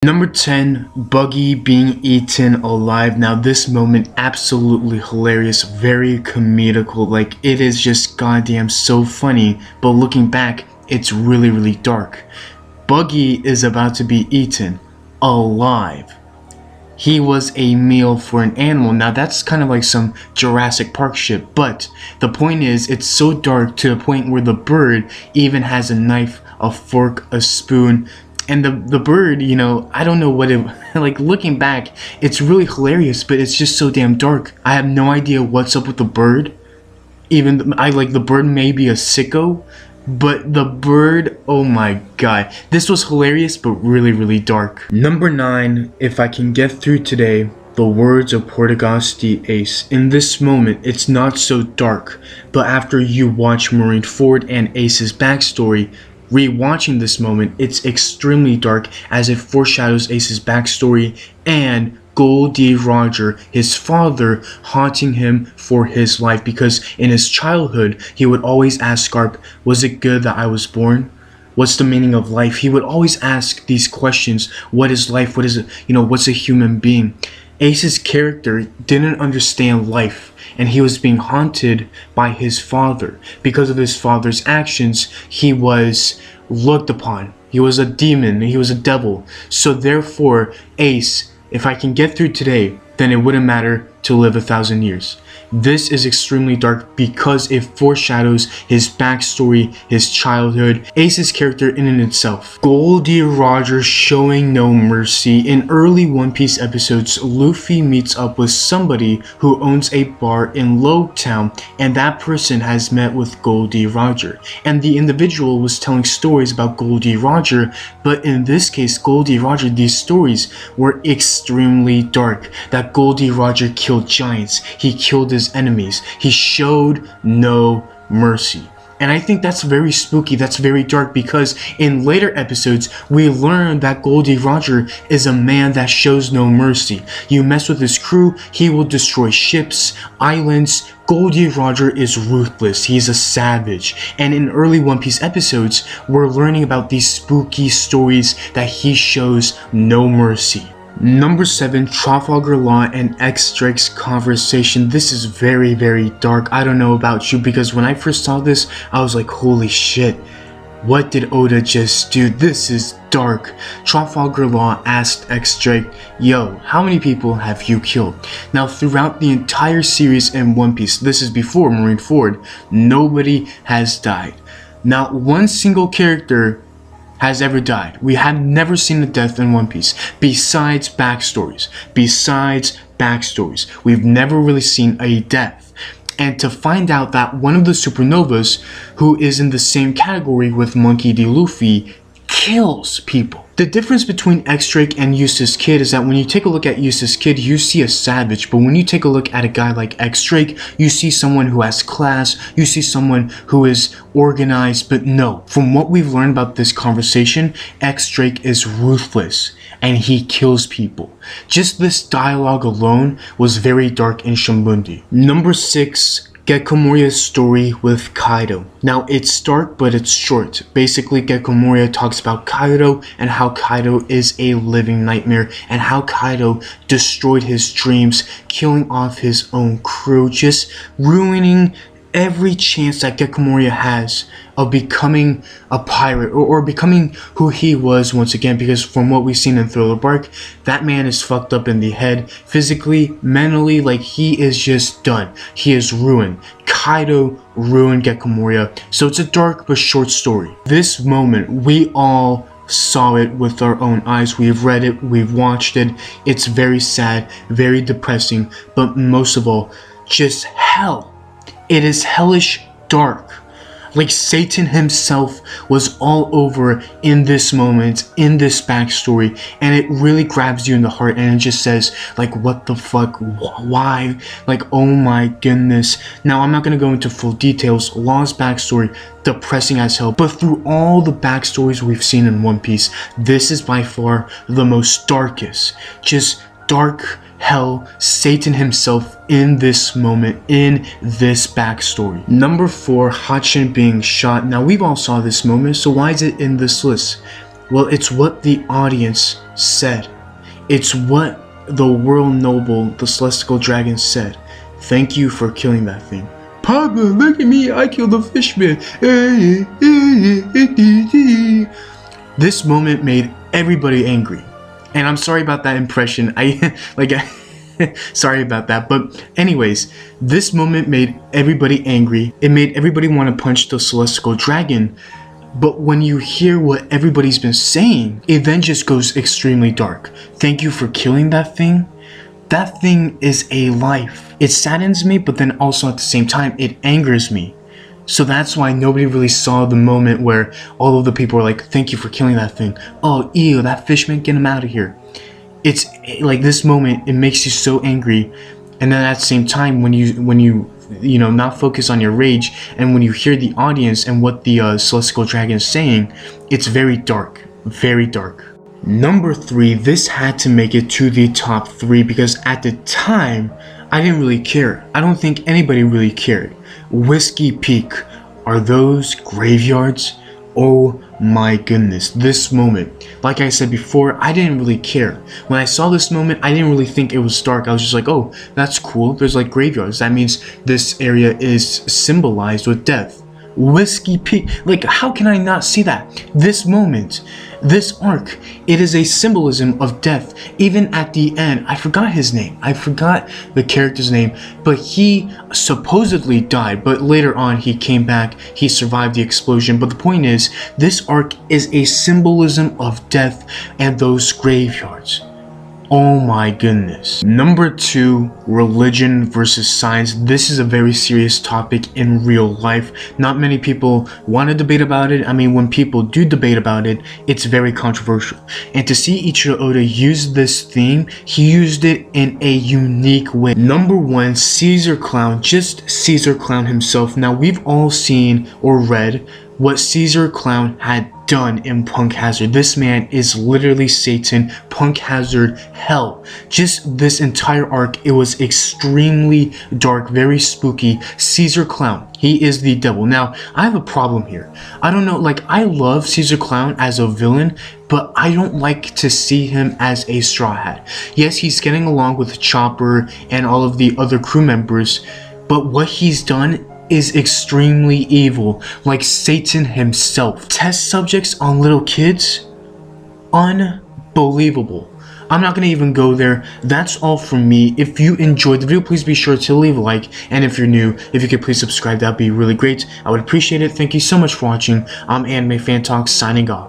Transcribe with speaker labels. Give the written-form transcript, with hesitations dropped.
Speaker 1: Number 10, Buggy being eaten alive. Now this moment, absolutely hilarious, very comedical, like it is just goddamn so funny, but looking back, it's really dark. Buggy is about to be eaten alive. He was a meal for an animal. Now that's kind of like some Jurassic Park shit, but the point is, it's so dark to the point where the bird even has a knife, a fork, a spoon, and the bird, you know, I don't know what it, like looking back, it's really hilarious, but it's just so damn dark. I have no idea what's up with the bird. Even, the bird may be a sicko, but the bird, oh my god. This was hilarious, but really dark. Number 9, if I can get through today, the words of Portgas the Ace. In this moment, it's not so dark, but after you watch Marineford and Ace's backstory, rewatching this moment, it's extremely dark as it foreshadows Ace's backstory and Gol D. Roger, his father, haunting him for his life, because in his childhood, he would always ask Scarp, was it good that I was born? What's the meaning of life? He would always ask these questions. What is life? What is it? You know, what's a human being? Ace's character didn't understand life, and he was being haunted by his father. Because of his father's actions, he was looked upon. He was a demon, he was a devil. So therefore, Ace, if I can get through today, then it wouldn't matter to live 1,000 years. This is extremely dark because it foreshadows his backstory, his childhood, Ace's character in and itself. Gol D. Roger showing no mercy. In early One Piece episodes, Luffy meets up with somebody who owns a bar in Logtown, and that person has met with Gol D. Roger. And the individual was telling stories about Gol D. Roger, but in this case, Gol D. Roger, these stories were extremely dark. That Gol D. Roger killed giants, he killed his enemies, he showed no mercy. And I think that's very spooky, that's very dark, because in later episodes we learn that Gol D. Roger is a man that shows no mercy. You mess with his crew, he will destroy ships, islands. Gol D. Roger is ruthless, he's a savage. And in early One Piece episodes, we're learning about these spooky stories that he shows no mercy. Number 7, Trafalgar Law and X-Drake's conversation. This is very dark. I don't know about you, because when I first saw this, I was like, holy shit, what did Oda just do? This is dark. Trafalgar Law asked X-Drake, yo, how many people have you killed? Now, throughout the entire series in One Piece, this is before Marineford, nobody has died. Not one single character has ever died. We have never seen a death in One Piece, besides backstories. We've never really seen a death. And to find out that one of the supernovas, who is in the same category with Monkey D. Luffy, kills people. The difference between X-Drake and Eustass Kid is that when you take a look at Eustass Kid, you see a savage, but when you take a look at a guy like X-Drake, you see someone who has class, you see someone who is organized. But no, from what we've learned about this conversation, X-Drake is ruthless and he kills people. Just this dialogue alone was very dark in Shambundi. Number 6, Gekko Moria's story with Kaido. Now, it's dark, but it's short. Basically, Gekko Moria talks about Kaido and how Kaido is a living nightmare and how Kaido destroyed his dreams, killing off his own crew, just ruining every chance that Gekko Moria has of becoming a pirate or becoming who he was once again, because from what we've seen in Thriller Bark, that man is fucked up in the head, physically, mentally, like he is just done. He is ruined. Kaido ruined Gekko Moria. So it's a dark but short story. This moment, we all saw it with our own eyes. We've read it, we've watched it. It's very sad, very depressing, but most of all, just hell. It is hellish dark. Like Satan himself was all over in this moment, in this backstory, and it really grabs you in the heart, and it just says, like, what the fuck, why, like, oh my goodness. Now, I'm not going to go into full details. Law's backstory, depressing as hell, but through all the backstories we've seen in One Piece, this is by far the most darkest. Just dark hell, Satan himself in this moment, in this backstory. Number 4, Hatchin being shot. Now, we've all saw this moment, so why is it in this list? Well, it's what the audience said. It's what the world noble, the celestial dragon, said. Thank you for killing that thing. Papa, look at me, I killed the fishman. This moment made everybody angry. And I'm sorry about that impression. Sorry about that. But anyways, this moment made everybody angry. It made everybody want to punch the celestial dragon. But when you hear what everybody's been saying, it then just goes extremely dark. Thank you for killing that thing. That thing is a life. It saddens me, but then also at the same time, it angers me. So that's why nobody really saw the moment where all of the people were like, thank you for killing that thing. Oh, ew, that fishman, get him out of here. It's like this moment, it makes you so angry. And then at the same time, when you not focus on your rage, and when you hear the audience and what the celestial dragon is saying, it's very dark, very dark. Number 3, this had to make it to the top 3 because at the time, I didn't really care. I don't think anybody really cared. Whiskey Peak. Are those graveyards? Oh my goodness, this moment. Like I said before, I didn't really care. When I saw this moment, I didn't really think it was dark. I was just like, oh, that's cool. There's like graveyards. That means this area is symbolized with death. Whiskey Peak. Like, how can I not see that? This moment, this arc, it is a symbolism of death. Even at the end, I forgot his name. I forgot the character's name, but he supposedly died, but later on he came back, he survived the explosion. But the point is, this arc is a symbolism of death and those graveyards. Oh my goodness. Number 2, religion versus science. This is a very serious topic in real life. Not many people want to debate about it. I mean, when people do debate about it, it's very controversial. And to see Eiichiro Oda use this theme, he used it in a unique way. Number 1, Caesar Clown, just Caesar Clown himself. Now, we've all seen or read what Caesar Clown had done in Punk Hazard. This man is literally Satan, Punk Hazard, hell. Just this entire arc, it was extremely dark, very spooky. Caesar Clown, he is the devil. Now, I have a problem here. I don't know, like, I love Caesar Clown as a villain, but I don't like to see him as a Straw Hat. Yes, he's getting along with Chopper and all of the other crew members, but what he's done is extremely evil, like Satan himself. Test subjects on little kids? Unbelievable. I'm not gonna even go there. That's all from me. If you enjoyed the video, please be sure to leave a like, and if you're new, if you could please subscribe, that'd be really great. I would appreciate it. Thank you so much for watching. I'm Anime Fan Talk signing off.